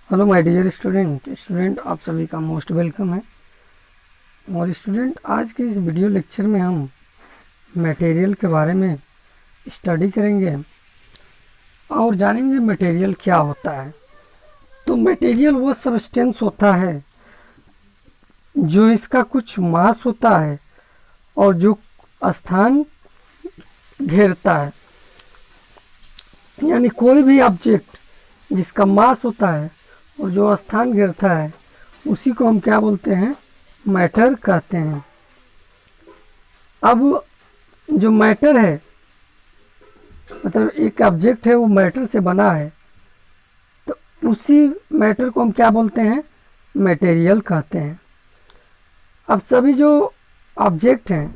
Hello my dear student आप सभी का मोस्ट वेलकम है। और स्टूडेंट, आज के इस वीडियो लेक्चर में हम मटेरियल के बारे में स्टडी करेंगे और जानेंगे मटेरियल क्या होता है। तो मटेरियल वो सब्सटेंस होता है जो इसका कुछ मास होता है और जो स्थान घेरता है, यानी कोई भी ऑब्जेक्ट जिसका मास होता है और जो स्थान घेरता है उसी को हम क्या बोलते हैं, मैटर कहते हैं। अब जो मैटर है, मतलब एक ऑब्जेक्ट है वो मैटर से बना है, तो उसी मैटर को हम क्या बोलते हैं, मटेरियल कहते हैं। अब सभी जो ऑब्जेक्ट हैं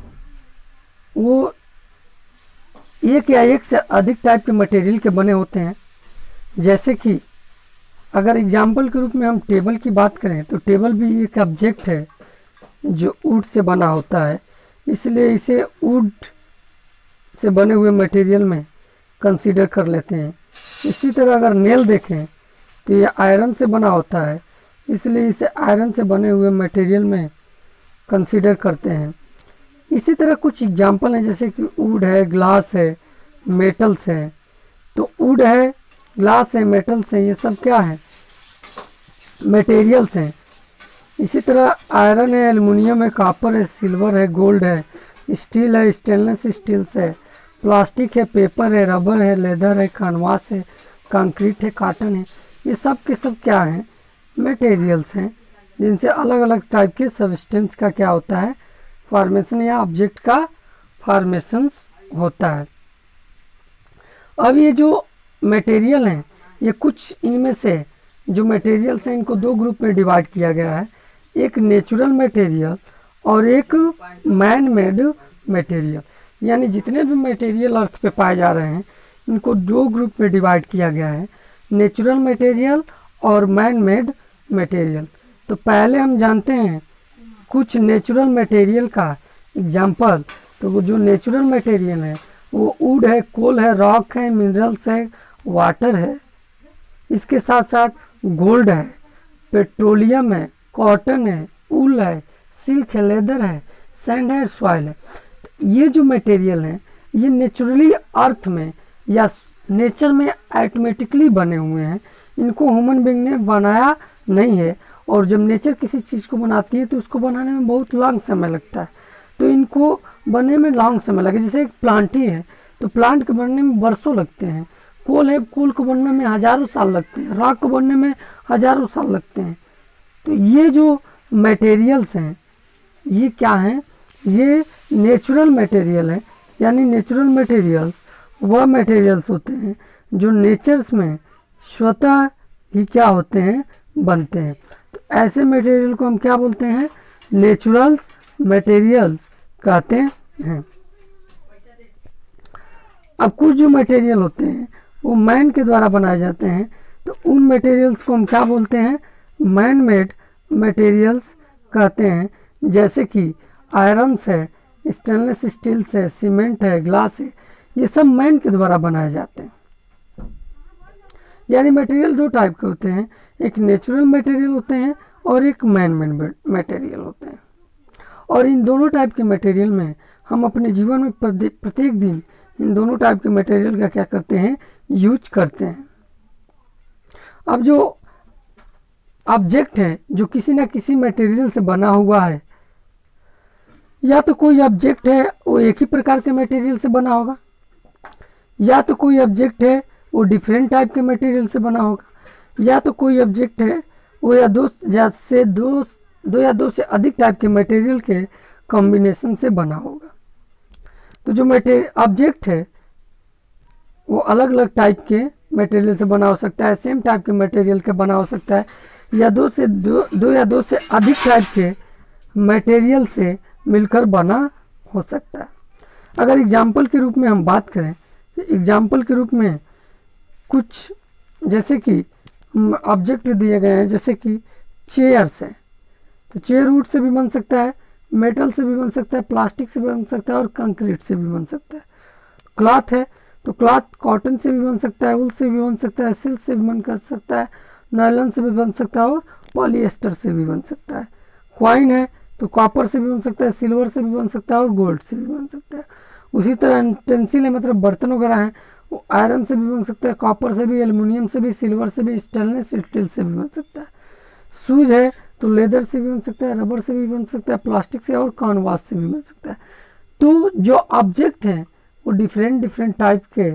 वो एक या एक से अधिक टाइप के मटेरियल के बने होते हैं। जैसे कि अगर एग्जाम्पल के रूप में हम टेबल की बात करें तो टेबल भी एक ऑब्जेक्ट है जो वुड से बना होता है, इसलिए इसे वुड से बने हुए मटेरियल में कंसीडर कर लेते हैं। इसी तरह अगर नेल देखें तो ये आयरन से बना होता है, इसलिए इसे आयरन से बने हुए मटेरियल में कंसीडर करते हैं। इसी तरह कुछ एग्जाम्पल हैं, जैसे कि वुड है, ग्लास है, मेटल्स है। तो वुड है, ग्लास है, मेटल्स है, ये सब क्या है, मटेरियल्स हैं। इसी तरह आयरन है, एल्युमिनियम है, कॉपर है, सिल्वर है, गोल्ड है, स्टील है, स्टेनलेस स्टील्स है, प्लास्टिक है, पेपर है, रबर है, लेदर है, कैनवास है, कंक्रीट है, कॉटन है। ये सब के सब क्या हैं, मटेरियल्स हैं, जिनसे अलग अलग टाइप के सब्सटेंस का क्या होता है, फॉर्मेशन या ऑब्जेक्ट का फॉर्मेशन होता है। अब ये जो मटेरियल हैं, ये कुछ इनमें से जो मटेरियल्स हैं इनको दो ग्रुप में डिवाइड किया गया है, एक नेचुरल मटेरियल और एक मैन मेड मटेरियल। यानी जितने भी मटेरियल अर्थ पे पाए जा रहे हैं इनको दो ग्रुप में डिवाइड किया गया है, नेचुरल मटेरियल और मैन मेड मटेरियल। तो पहले हम जानते हैं कुछ नेचुरल मटेरियल का एग्जाम्पल। तो वो जो नेचुरल मटेरियल है वो वुड है, कोल है, रॉक है, मिनरल्स है, वाटर है, इसके साथ साथ गोल्ड है, पेट्रोलियम है, कॉटन है, ऊल है, सिल्क है, लेदर है, सैंड है, सॉइल है। तो ये जो मटेरियल हैं ये नेचुरली अर्थ में या नेचर में ऑटोमेटिकली बने हुए हैं, इनको ह्यूमन बीइंग ने बनाया नहीं है। और जब नेचर किसी चीज़ को बनाती है तो उसको बनाने में बहुत लॉन्ग समय लगता है, तो इनको बनने में लॉन्ग समय लगे। जैसे एक प्लांट ही है तो प्लांट के बनने में बरसों लगते हैं, कोल है, कोल को बनने में हज़ारों साल लगते हैं, रॉक को बनने में हज़ारों साल लगते हैं। तो ये जो मटेरियल्स हैं ये क्या हैं, ये नेचुरल मटेरियल है। यानी नेचुरल मटेरियल्स वह मटेरियल्स होते हैं जो नेचर्स में स्वतः ही क्या होते हैं, बनते हैं। तो ऐसे मटेरियल को हम क्या बोलते हैं, नेचुरल मटेरियल्स कहते हैं। अब कुछ जो मटेरियल होते हैं वो मैन के द्वारा बनाए जाते हैं, तो उन मटेरियल्स को हम क्या बोलते हैं, मैन मेड मटेरियल्स कहते हैं। जैसे कि आयरन्स है, स्टेनलेस स्टील्स है, सीमेंट है, ग्लास है, ये सब मैन के द्वारा बनाए जाते हैं। यानी मटेरियल दो टाइप के होते हैं, एक नेचुरल मटेरियल होते हैं और एक मैन मेड मटेरियल होते हैं। और इन दोनों टाइप के मटेरियल में हम अपने जीवन में प्रत्येक दिन इन दोनों टाइप के मटेरियल का क्या करते हैं, यूज करते हैं। अब जो ऑब्जेक्ट है जो किसी ना किसी मटेरियल से बना हुआ है, या तो कोई ऑब्जेक्ट है वो एक ही प्रकार के मटेरियल से बना होगा, या तो कोई ऑब्जेक्ट है वो डिफरेंट टाइप के मटेरियल से बना होगा, या तो कोई ऑब्जेक्ट है वो दो या दो से अधिक टाइप के मटेरियल के कॉम्बिनेशन से बना होगा। तो जो ऑब्जेक्ट है वो अलग अलग टाइप के मटेरियल से बना हो सकता है, सेम टाइप के मटेरियल के बना हो सकता है, या दो या दो से अधिक टाइप के मटेरियल से मिलकर बना हो सकता है। अगर एग्जाम्पल के रूप में हम बात करें तो एग्जाम्पल के रूप में कुछ जैसे कि ऑब्जेक्ट दिए गए हैं, जैसे कि चेयर्स है, तो चेयर वुड से भी बन सकता है, मेटल से भी बन सकता है, प्लास्टिक से भी बन सकता है और कंक्रीट से भी बन सकता है। क्लॉथ है तो क्लॉथ कॉटन से भी बन सकता है, वूल से भी बन सकता है, सिल्क से भी बन कर सकता है, नायलॉन से भी बन सकता है और पॉलिएस्टर से भी बन सकता है। क्वाइन है तो कॉपर से भी बन सकता है, सिल्वर से भी बन सकता है और गोल्ड से भी बन सकता है। उसी तरह यूटेंसिल है मतलब बर्तन वगैरह हैं, वो आयरन से भी बन सकता है, कॉपर से भी, एल्युमिनियम से भी, सिल्वर से भी, स्टेनलेस स्टील से भी बन सकता है। शूज है तो लेदर से भी बन सकता है, रबर से भी बन सकता है, प्लास्टिक से और कैनवास से भी बन सकता है। तो जो ऑब्जेक्ट हैं वो डिफरेंट डिफरेंट टाइप के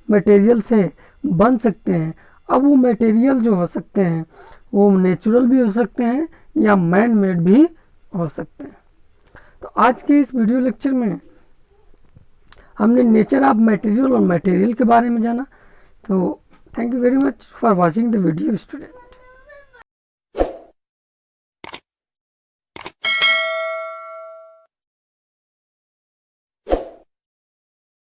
मटेरियल से बन सकते हैं। अब वो मटेरियल जो हो सकते हैं वो नेचुरल भी हो सकते हैं या मैन मेड भी हो सकते हैं। तो आज के इस वीडियो लेक्चर में हमने नेचर ऑफ मटेरियल और मटेरियल के बारे में जाना। तो thank you very much for watching the video student.